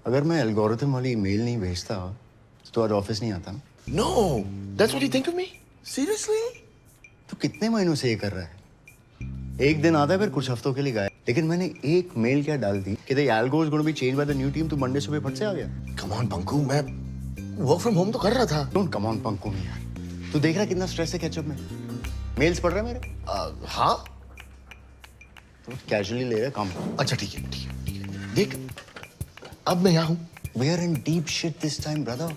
अगर मैं एल्गोरिथम वाली ईमेल नहीं भेजता तो आज ऑफिस नहीं आता ना। No, that's what you think of me? Seriously? तो कितने महीनों से ये कर रहा है? एक दिन आता है फिर कुछ हफ्तों के लिए गायब। लेकिन मैंने एक मेल क्या डाल दी कि the algo is going to be changed by the new team, तो मंडे सुबह फट से आ गया। Come on, पंकु, मैं work from home तो कर रहा था। Don't come on पंकु में यार। तू देख रहा है कितना स्ट्रेस है कैचअप में? मेल्स पढ़ रहा है मेरे? हाँ। तो कैजुअली ले रहा है काम। अच्छा ठीक है, ठीक है, ठीक है। देख, अब मैं यहाँ हूँ। We are in deep shit this time, brother.